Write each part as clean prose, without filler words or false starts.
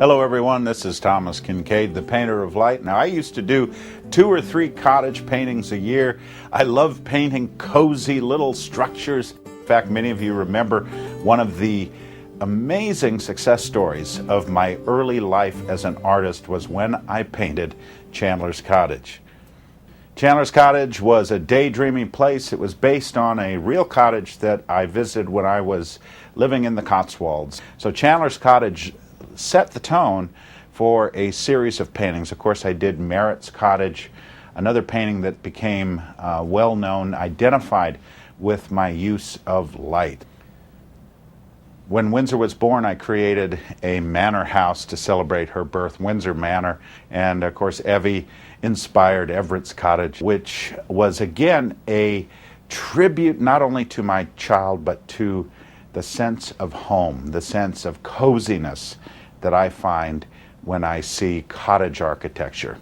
Hello everyone, this is Thomas Kinkade, the painter of light. Now I used to do 2 or 3 cottage paintings a year. I love painting cozy little structures. In fact, many of you remember one of the amazing success stories of my early life as an artist was when I painted Chandler's Cottage. Chandler's Cottage was a daydreaming place. It was based on a real cottage that I visited when I was living in the Cotswolds. So Chandler's Cottage set the tone for a series of paintings. Of course, I did Merritt's Cottage, another painting that became well-known, identified with my use of light. When Windsor was born, I created a manor house to celebrate her birth, Windsor Manor, and of course Evie inspired Everett's Cottage, which was again a tribute not only to my child but to the sense of home, the sense of coziness that I find when I see cottage architecture.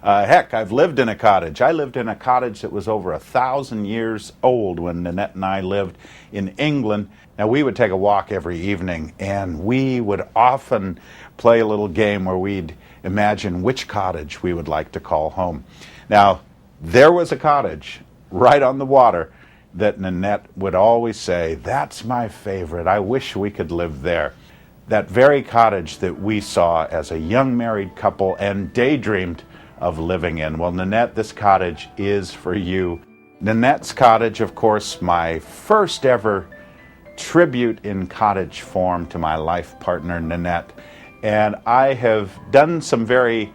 Heck, I've lived in a cottage. I lived in a cottage that was over 1,000 years old when Nanette and I lived in England. Now, we would take a walk every evening, and we would often play a little game where we'd imagine which cottage we would like to call home. Now, there was a cottage right on the water that Nanette would always say, "That's my favorite. I wish we could live there." That very cottage that we saw as a young married couple and daydreamed of living in. Well, Nanette, this cottage is for you. Nanette's Cottage, of course, my first ever tribute in cottage form to my life partner, Nanette. And I have done some very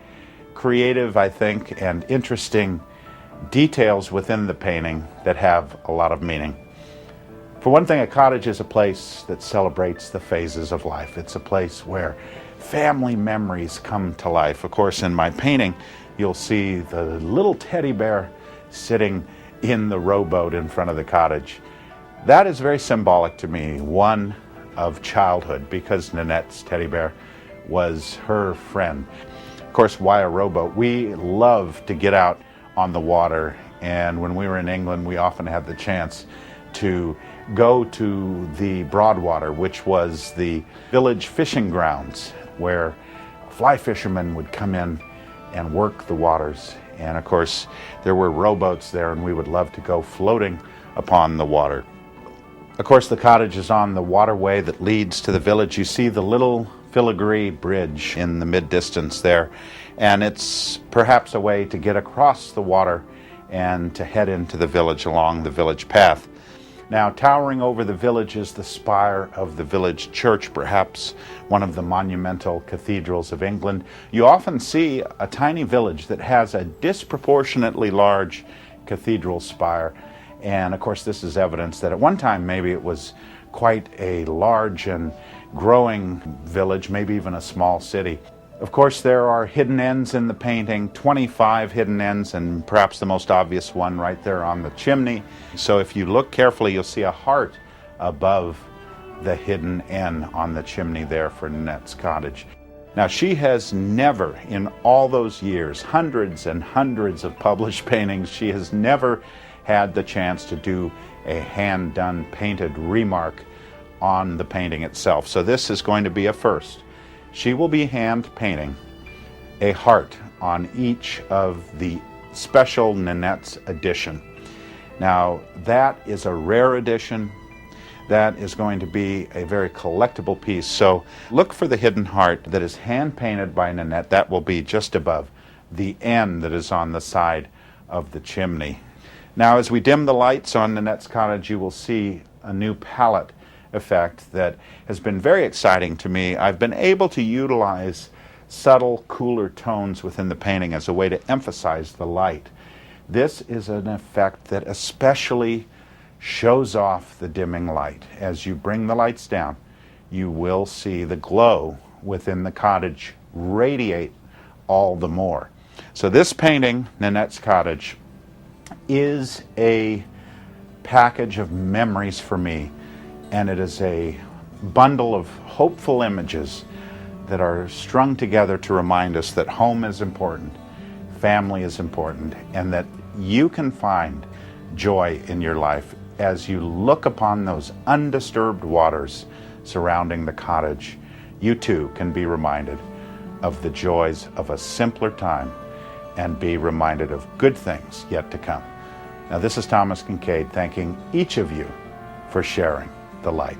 creative, I think, and interesting details within the painting that have a lot of meaning. For one thing, a cottage is a place that celebrates the phases of life. It's a place where family memories come to life. Of course, in my painting, you'll see the little teddy bear sitting in the rowboat in front of the cottage. That is very symbolic to me, one of childhood, because Nanette's teddy bear was her friend. Of course, why a rowboat? We love to get out on the water, and when we were in England, we often had the chance to go to the Broadwater, which was the village fishing grounds where fly fishermen would come in and work the waters. And of course, there were rowboats there, and we would love to go floating upon the water. Of course, the cottage is on the waterway that leads to the village. You see the little filigree bridge in the mid-distance there, and it's perhaps a way to get across the water and to head into the village along the village path. Now, towering over the village is the spire of the village church, perhaps one of the monumental cathedrals of England. You often see a tiny village that has a disproportionately large cathedral spire. And of course, this is evidence that at one time maybe it was quite a large and growing village, maybe even a small city. Of course, there are hidden ends in the painting, 25 hidden ends, and perhaps the most obvious one right there on the chimney. So if you look carefully, you'll see a heart above the hidden N on the chimney there for Nanette's Cottage. Now, she has never, in all those years, hundreds and hundreds of published paintings, she has never had the chance to do a hand-done painted remark on the painting itself. So this is going to be a first. She will be hand painting a heart on each of the special Nanette's edition. Now, that is a rare edition. That is going to be a very collectible piece. So look for the hidden heart that is hand painted by Nanette. That will be just above the N that is on the side of the chimney. Now, as we dim the lights on Nanette's Cottage, you will see a new palette effect that has been very exciting to me. I've been able to utilize subtle, cooler tones within the painting as a way to emphasize the light. This is an effect that especially shows off the dimming light. As you bring the lights down, you will see the glow within the cottage radiate all the more. So this painting, Nanette's Cottage, is a package of memories for me, and it is a bundle of hopeful images that are strung together to remind us that home is important, family is important, and that you can find joy in your life as you look upon those undisturbed waters surrounding the cottage. You too can be reminded of the joys of a simpler time and be reminded of good things yet to come. Now, this is Thomas Kinkade thanking each of you for sharing the light.